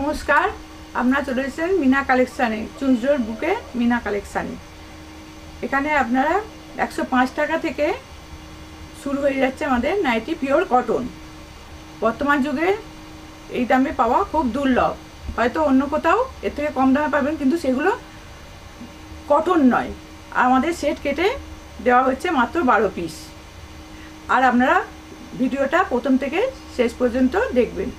নমস্কার, আপনারা চলে এসেছেন মিনা কালেকশানে, চুঁচড়োর বুকে মিনা কালেকশানে। এখানে আপনারা 105 টাকা থেকে শুরু হয়ে যাচ্ছে আমাদের নাইটি পিওর কটন। বর্তমান যুগে এই দামে পাওয়া খুব দুর্লভ, হয়তো অন্য কোথাও এর থেকে কম দামে পাবেন, কিন্তু সেগুলো কটন নয়। আর আমাদের সেট কেটে দেওয়া হচ্ছে মাত্র 12 পিস। আর আপনারা ভিডিওটা প্রথম থেকে শেষ পর্যন্ত দেখবেন।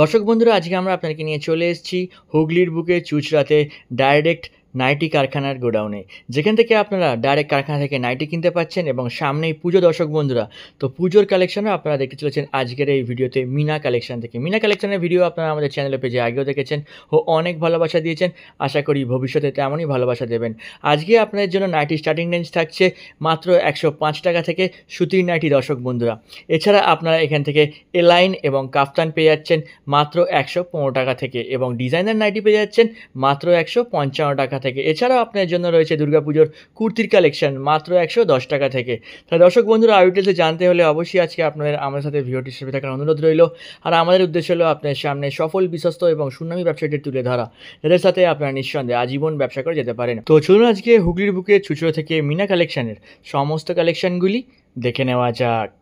দর্শক বন্ধুরা, আজকে আমরা আপনাদেরকে নিয়ে চলে এসেছি হুগলির বুকে চুঁচড়াতে ডাইরেক্ট নাইটি কারখানার গোডাউনে, যেখান থেকে আপনারা ডাইরেক্ট কারখানা থেকে নাইটি কিনতে পাচ্ছেন। এবং সামনেই পুজো দর্শক বন্ধুরা, তো পুজোর কালেকশনও আপনারা দেখতে চলেছেন আজকের এই ভিডিওতে মিনা কালেকশন থেকে। মিনা কালেকশনের ভিডিও আপনারা আমাদের চ্যানেলের পেজে আগেও দেখেছেন ও অনেক ভালোবাসা দিয়েছেন। আশা করি ভবিষ্যতে তেমনই ভালোবাসা দেবেন। আজকে আপনাদের জন্য নাইটি স্টার্টিং রেঞ্জ থাকছে মাত্র 105 টাকা থেকে সুতির নাইটি দর্শক বন্ধুরা। এছাড়া আপনারা এখান থেকে এলাইন এবং কাফতান পেয়ে যাচ্ছেন মাত্র 115 টাকা থেকে, এবং ডিজাইনার নাইটি পেয়ে যাচ্ছেন মাত্র 155 টাকা থেকে। এছাড়াও আপনার জন্য রয়েছে দুর্গাপুজোর কুর্তির কালেকশন মাত্র 110 টাকা থেকে। তাই দর্শক বন্ধুরা, আরও ডিটেলসে জানতে হলে অবশ্যই আজকে আপনাদের আমাদের সাথে ভিডিওটি হিসেবে থাকার অনুরোধ রইল। আর আমাদের উদ্দেশ্য হলো আপনার সামনে সফল, বিশ্বস্ত এবং সুনামী ব্যবসায়ীদের তুলে ধরা, যাদের সাথে আপনারা নিঃসন্দেহে আজীবন ব্যবসা করে যেতে পারেন। তো চলুন আজকে হুগলির বুকে চুঁচড়ো থেকে মিনা কালেকশনের সমস্ত কালেকশনগুলি দেখে নেওয়া যাক।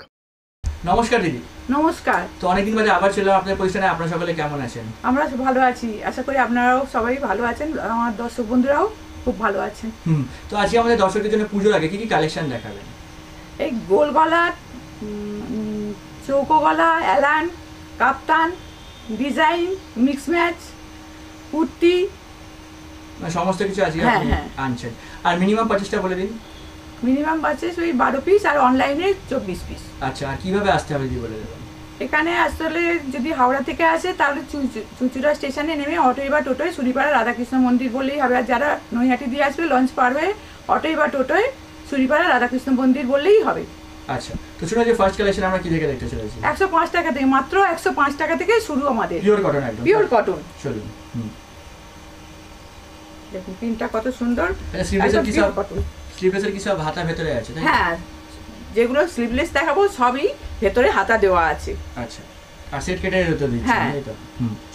নমস্কার দিদি। নমস্কার। তো অনেকদিন বাদে আবার চললাম আপনার প্রতিষ্ঠানে। আপনারা সকলে কেমন আছেন? আমরা ভালো আছি, আশা করি আপনারাও সবাই ভালো আছেন, আমার দর্শক বন্ধুরাও খুব ভালো আছেন। তো আজকে আমাদের দর্শকদের জন্য পুজোর আগে কি কি কালেকশন দেখাবেন? এই গোল গলা, চৌকো গলা, এলান, কাপ্তান, ডিজাইন, মিক্স ম্যাচ, কুর্তি, সমস্ত কিছু আজকে আপনি আনছেন। আর মিনিমাম পারচেজটা বলে দিন। মিনিমাম পারচেজ ওই 12 পিস, আর অনলাইনে 24 পিস। আচ্ছা, আর কিভাবে আসতে হবে যদি বলে দেবেন? এখানে আসলে যদি হাওড়া থেকে আসে তাহলে চুঁচুড়া স্টেশনে নেমে অটোয় বা টোটোয় সুরিপাড়া রাধাকৃষ্ণ মন্দির বললেই হবে। আর যারা নৈহাটি দিয়ে আসবে লঞ্চ পার হয়ে অটোয় বা টোটোয় সুরিপাড়া রাধাকৃষ্ণ মন্দির বললেই হবে। আচ্ছা, তো শুনুন যে ফার্স্ট কালেকশন আমরা কি দেখে দেখতে চলেছি। 105 টাকা থেকে, মাত্র 105 টাকা থেকে শুরু আমাদের পিওর কটন, একদম পিওর কটন। চলুন। দেখুন প্রিন্টটা কত সুন্দর। স্লিভলেসের কি সব কটন, স্লিভলেসের কি সব হাতা ভেতরে আছে? হ্যাঁ, যেগুলো স্লিভলেস দেখাবো সবই ভেতরে হাতা দেওয়া আছে। আচ্ছা, আর সেট কেটে তো দিচ্ছেন, তাই তো?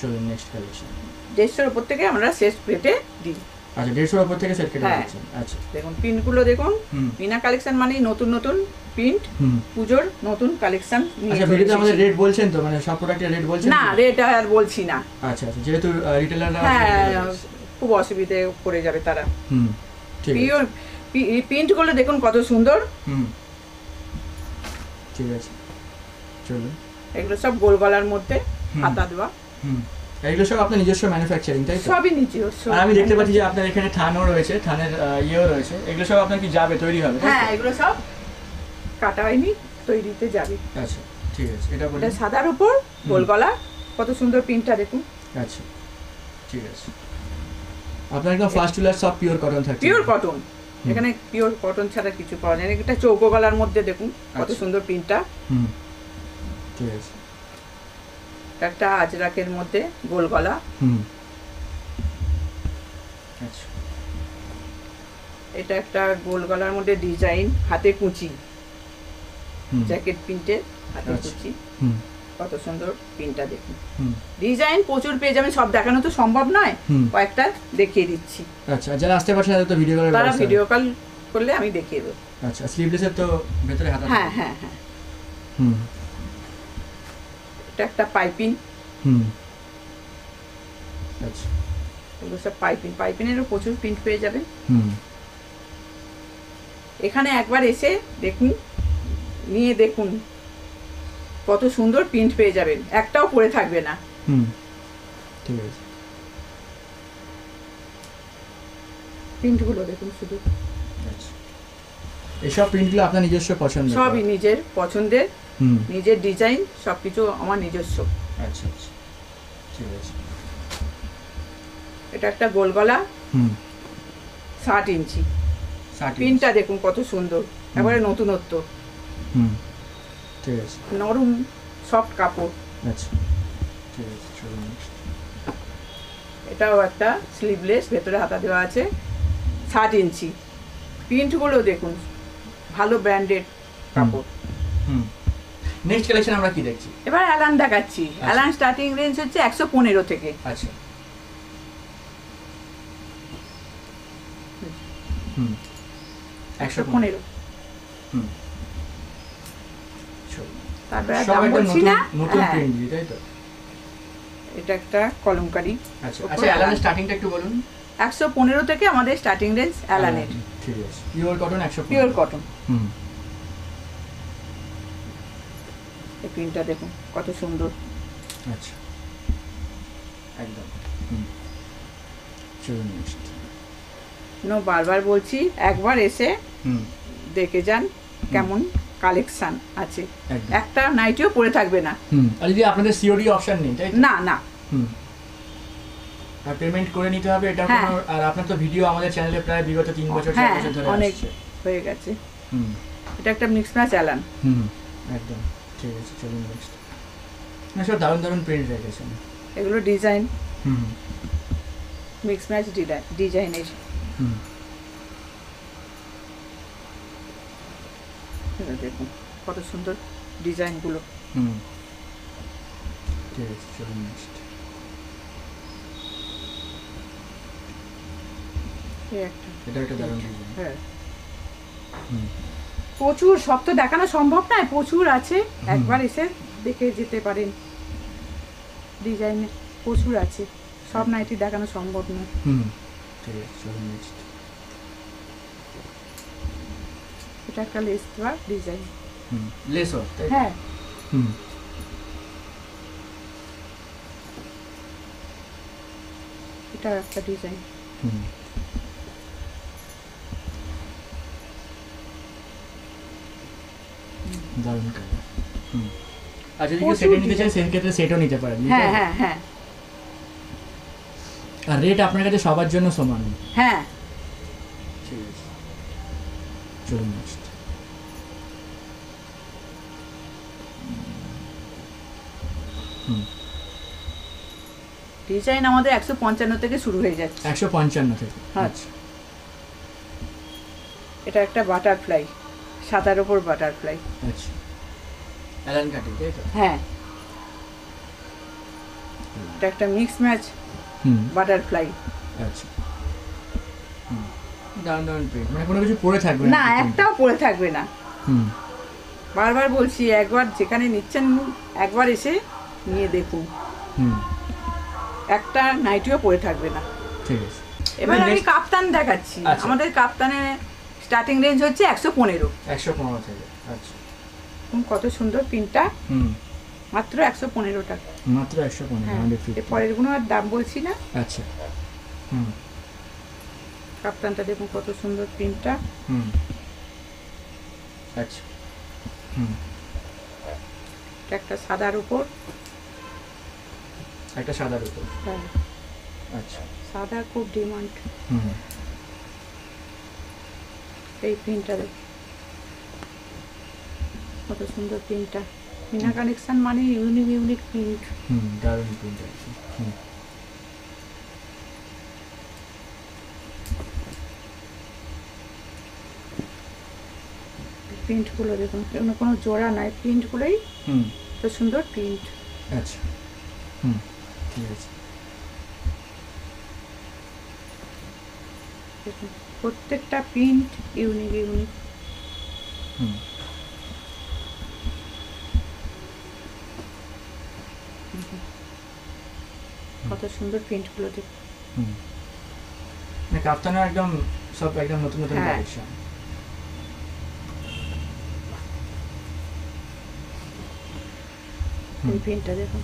চলুন নেক্সট কালেকশন। 150 এর উপর থেকে আমরা সেট কেটে দিই। আচ্ছা, 150 এর উপর থেকে সেট কেটে দিচ্ছেন। আচ্ছা, দেখুন প্রিন্টগুলো দেখুন। মিনা কালেকশন মানেই নতুন নতুন প্রিন্ট, পুজোর নতুন কালেকশন নিয়ে। আচ্ছা, ভিডিওতে আমাদের রেট বলছেন তো, মানে সব প্রোডাক্টের রেট বলছেন না? রেট আর বলছি না। আচ্ছা আচ্ছা, যেহেতু রিটেলাররা খুব অসুবিধে পড়ে যাবে তারা। ঠিক আছে। পিওর প্রিন্টগুলো দেখুন কত সুন্দর। ঠিক আছে, চলুন। এগুলো সব গোল গলার মধ্যে হাতা দেওয়া। এগুলো সব আপনার নিজস্ব ম্যানুফ্যাকচারিং, তাই তো? সবই নিজস্ব। আর আমি দেখতে পাচ্ছি যে আপনার এখানে থানও রয়েছে, থানের ইয়েও রয়েছে। এগুলো সব আপনার কি যাবে, তৈরি হবে? হ্যাঁ, এগুলো সব কাটা হয়নি, তৈরিতে যাবে। আচ্ছা, ঠিক আছে। এটা বলুন। এটা সাদার উপর গোল গলা, কত সুন্দর প্রিন্টটা দেখুন। আচ্ছা, ঠিক আছে। আপনার একদম ফার্স্ট টু লাস্ট সব পিওর কটন থাকছে। পিওর কটন, এখানে পিওর কটন ছাড়া কিছু পাওয়া যায় না। এটা চৌকো গলার মধ্যে দেখুন কত সুন্দর প্রিন্টটা। ঠিক আছে। একটা আজরাকের মধ্যে গোল গলা। আচ্ছা, এটা একটা গোল গলার মধ্যে ডিজাইন, হাতে কুচি, জ্যাকেট প্রিন্টের হাতে কুচি, কত সুন্দর প্রিন্টটা দেখুন। ডিজাইন প্রচুর পেয়ে যাবেন, সব দেখানো তো সম্ভব নয়, কয়েকটা দেখিয়ে দিচ্ছি। আচ্ছা, যারা আসতে পারছেন না তো ভিডিও কল, তারা ভিডিও কল করলে আমি দেখিয়ে দেব। আচ্ছা, স্লিভলেসের তো ভেতরে হাতা। হ্যাঁ হ্যাঁ হ্যাঁ। এটা একটা পাইপিং। আচ্ছা, এগুলো সব পাইপিং, পাইপিংয়েরও প্রচুর প্রিন্ট পেয়ে যাবেন। এখানে একবার এসে দেখুন, নিয়ে দেখুন কত সুন্দর প্রিন্ট পেয়ে যাবেন, একটাও পরে থাকবে না। ঠিক আছে। প্রিন্টগুলো দেখুন শুধু। আচ্ছা, এইসব প্রিন্টগুলো আপনার নিজস্ব পছন্দ? সবই নিজের পছন্দের, নিজের ডিজাইন, সবকিছু আমার নিজস্ব। আচ্ছা আচ্ছা, ঠিক আছে। এটা একটা গোল গলা, 60 ইঞ্চি। প্রিন্টটা দেখুন কত সুন্দর, একেবারে নতুনত্ব। ঠিক আছে। নরম সফট কাপড়। আচ্ছা, ঠিক আছে, চলুন। এটাও একটা স্লিভলেস, ভেতরে হাতা দেওয়া আছে, 60 ইঞ্চি। প্রিন্টগুলো দেখুন, ভালো ব্র্যান্ডেড কাপড়। নেক্সট কালেকশন আমরা কি দেখছি? এবার অ্যালান দেখাচ্ছি। অ্যালান স্টার্টিং রেঞ্জ হচ্ছে 115 থেকে। আচ্ছা, হুম, 115। হুম, তারপরে আর সব দাম একটা বলছি নতুন না। নতুন হ্যাঁ, প্রিন্ট দিয়ে, তাই তো? এটা একটা কলমকারি। আচ্ছা ওপরে আচ্ছা, অ্যালানের অ্যালান। স্টার্টিংটা একটু বলুন। 115 থেকে আমাদের স্টার্টিং রেঞ্জ অ্যালানের। ঠিক আছে, পিওর কটন 115। Pure cotton. হুম, এই প্রিন্টটা দেখুন কত সুন্দর। আচ্ছা, একদম। হুম, চলুন নেক্সট। বারবার বলছি, একবার এসে হুম, দেখে যান কেমন কালেকশন আছে। একদম। একটা নাইটিও পরে থাকবে না। হুম, আর যদি আপনাদের সিওডি অপশন নেই, তাই তো? না না। হুম, আর পেমেন্ট করে নিতে হবে, এটা হ্যাঁ। কোনো, আর আপনার তো ভিডিও আমাদের চ্যানেলে প্রায় বিগত 3 বছর 4 হ্যাঁ, বছর ধরে অনেক আসছে। হয়ে গেছে। হুম, এটা একটা মিক্স ম্যাচ অ্যালান। হুম, একদম। ঠিক আছে, চলুন নেক্সট। না, সব দারুণ দারুণ প্রিন্ট রেখেছেন। এগুলো ডিজাইন, হুম, মিক্স ম্যাচ ডিজাইনের। হুম, দেখুন কত সুন্দর ডিজাইনগুলো। হুম, ঠিক আছে, চলুন নেক্সট। এই একটা। এটা একটা দারুণ ডিজাইন। হ্যাঁ, হুম, প্রচুর, সব তো দেখানো সম্ভব নয়, প্রচুর আছে। একবার এসে দেখে যেতে পারেন। ডিজাইন প্রচুর আছে, সব নাইটি দেখানো সম্ভব নয়। হুম, ঠিক আছে, চলুন নেক্সট। এটা একটা লেস দেওয়া ডিজাইন। হুম, লেস ওয়ার্ক, তাই তো? হ্যাঁ, হুম, এটা একটা ডিজাইন। হুম, দারুণ কালার। হুম, আর যদি কেউ প্রচুর সেট নিতে চান, design। সেক্ষেত্রে সেটও নিতে পারেন। হ্যাঁ হ্যাঁ হ্যাঁ আর রেট আপনার কাছে সবার জন্য সমান। হ্যাঁ। ঠিক আছে, চলুন নেক্সট। হুম, ডিজাইন আমাদের 155 থেকে শুরু হয়ে যাচ্ছে। 155 থেকে। হ্যাঁ। আচ্ছা, এটা একটা বাটারফ্লাই, সাদার ওপর বাটারফ্লাই। আচ্ছা, অ্যালান কাটিং, তাই তো? হ্যাঁ, এটা একটা মিক্স ম্যাচ হুম, বাটারফ্লাই। আচ্ছা, হুম, দারুণ দারুণ প্রিন্ট, মানে কোনো কিছু পরে থাকবে না, একটাও পরে থাকবে না। হুম, বারবার বলছি, একবার যেখানে নিচ্ছেন একবার এসে নিয়ে দেখুন, হুম, একটা নাইটিও পরে থাকবে না। ঠিক আছে। এবার আমি next- কাপ্তান দেখাচ্ছি। আচ্ছা। আমাদের কাপ্তানের স্টার্টিং রেঞ্জ হচ্ছে 115। 115 থেকে। আচ্ছা, কত সুন্দর প্রিন্টটা, হুম, মাত্র 115 টাকা। মাত্র 115। হ্যাঁ, 150। এর পরেরগুলো আর দাম বলছি না। আচ্ছা, হুম, কাপ্তানটা দেখুন কত সুন্দর প্রিন্টটা। হুম, আচ্ছা, হুম, এটা একটা সাদার উপর। একটা সাদার উপর। হ্যাঁ, আচ্ছা, সাদা খুব ডিমান্ড। হুম, এই প্রিন্টটা দেখুন কত সুন্দর প্রিন্টটা। মিনা কালেকশন মানে ইউনিক ইউনিক প্রিন্ট। হুম, দারুণ প্রিন্ট আছে। হুম, প্রিন্টগুলো দেখুন, এগুলো কোনো জোড়া নাই, প্রিন্টগুলোই হুম, তো সুন্দর প্রিন্ট। আচ্ছা, হুম, ঠিক আছে। দেখুন প্রত্যেকটা প্রিন্ট ইউনিক ইউনিক। হুম, কত সুন্দর প্রিন্টগুলো দেখুন। হুম, মানে কাপ্তানের একদম সব একদম নতুন নতুন হ্যাঁ। কালেকশন। এই প্রিন্টটা দেখুন।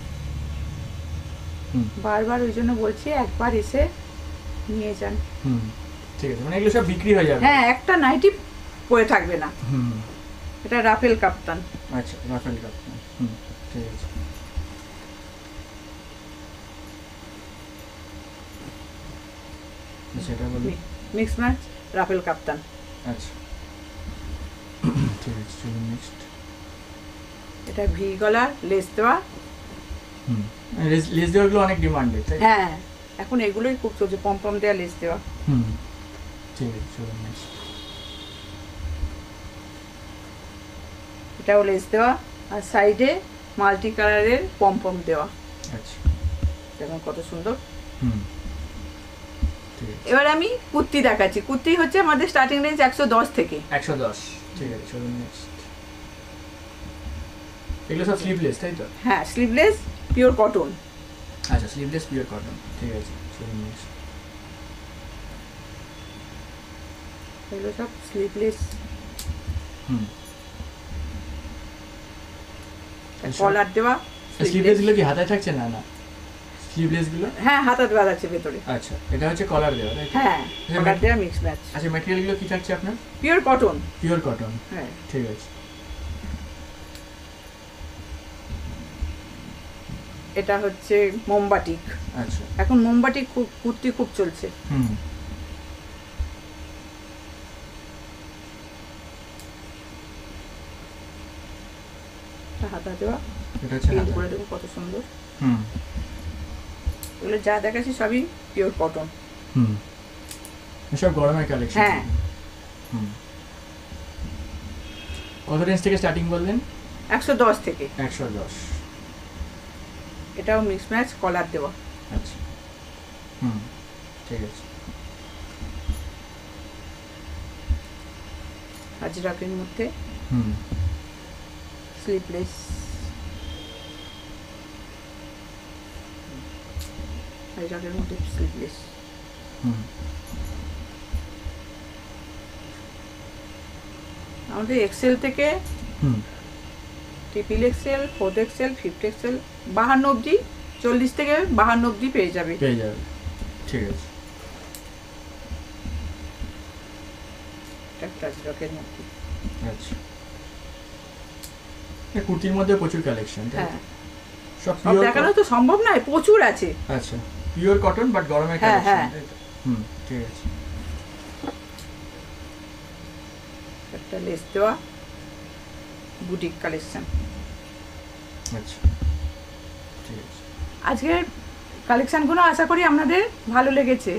হুম, বারবার ওই জন্য বলছি, একবার এসে নিয়ে যান। হুম, ঠিক আছে, মানে এগুলো সব বিক্রি হয়ে যাবে। হ্যাঁ, একটা নাইটি পরে থাকবে না। হুম, এটা রাফেল কাপ্তান। আচ্ছা, রাফেল কাপ্তান। হুম, ঠিক আছে। সেটা বলি। মিক্স ম্যাচ রাফেল কাপ্তান। আচ্ছা, ঠিক আছে, চলুন নেক্সট। এটা ভি গলার লেস দেওয়া। হুম, লেস দেওয়াগুলো অনেক ডিমান্ডেড, তাই? হ্যাঁ, এখন এগুলোই খুব চলছে, পম দেওয়া লেস দেওয়া। হুম, ঠিক আছে, চলুন নেক্সট। এটাও লেস দেওয়া আর সাইডে মাল্টি কালারের পম দেওয়া, আচ্ছা দেখুন কত সুন্দর। হুম ঠিক আছে। এবার আমি কুর্তি দেখাচ্ছি। কুর্তি হচ্ছে আমাদের স্টার্টিং রেঞ্জ 110 থেকে। 110 ঠিক আছে। চলুন নেক্সট। এগুলো সব স্লিভলেস তাই তো? হ্যাঁ, স্লিভলেস পিওর কটন। আচ্ছা স্লিভলেস পিওর কটন ঠিক আছে। চলুন নেক্সট। এগুলো সব স্লিভলেস। হুম কলার দেওয়া স্লিভলেস গুলো কি হাতায় থাকছে? না না, স্লিভলেস গুলো হ্যাঁ হাতা দেওয়া আছে ভেতরে। আচ্ছা এটা হচ্ছে কলার দেওয়া তাই তো? হ্যাঁ, কলার দেওয়া মিক্স ম্যাচ। আচ্ছা ম্যাটেরিয়াল গুলো কি থাকছে আপনার? Pure cotton. পিওর কটন হ্যাঁ, ঠিক আছে। এটা হচ্ছে মোমবাটিক। আচ্ছা এখন মোমবাটিক কুর্তি খুব চলছে। হুম হাতা দেওয়া এটা হচ্ছে প্রিন্ট হাতা। করে দেবো, কত সুন্দর। হুম এগুলো যা দেখাচ্ছি সবই পিওর কটন। হুম এসব গরমের কালেকশন। হ্যাঁ। হুম কত রেঞ্জ থেকে স্টার্টিং বললেন? 110 থেকে। 110 এটাও মিক্স ম্যাচ কলার দেওয়া। আচ্ছা হুম ঠিক আছে। আজরাকের মধ্যে হুম স্লিভলেস। আজরাকের মধ্যে স্লিভলেস। হুম আমাদের এক্সেল থেকে হুম triple XL, 4th XL, 5th XL 52 অবধি, 40 থেকে 52 অবধি পেয়ে যাবে। পেয়ে যাবে ঠিক আছে। একটা আজরাকের মধ্যে। আচ্ছা এই কুর্তির মধ্যে প্রচুর কালেকশন তাই তো? হ্যাঁ, সব সব পিওর দেখানো তো সম্ভব নয়, প্রচুর আছে। আচ্ছা পিওর কটন বাট গরমের হ্যাঁ, কালেকশন হ্যাঁ। তাই তো? হুম ঠিক আছে। একটা লেস দেওয়া বুটিক কালেকশন। আচ্ছা ঠিক আছে। আজকের কালেকশানগুলো আশা করি আপনাদের ভালো লেগেছে।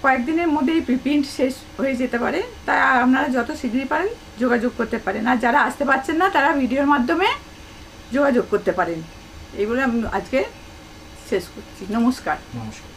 কয়েকদিনের মধ্যেই প্রিন্ট শেষ হয়ে যেতে পারে, তাই আপনারা যত শীঘ্রই পারেন যোগাযোগ করতে পারেন। আর যারা আসতে পারছেন না তারা ভিডিওর মাধ্যমে যোগাযোগ করতে পারেন। এইগুলো আমি আজকে শেষ করছি। নমস্কার। নমস্কার।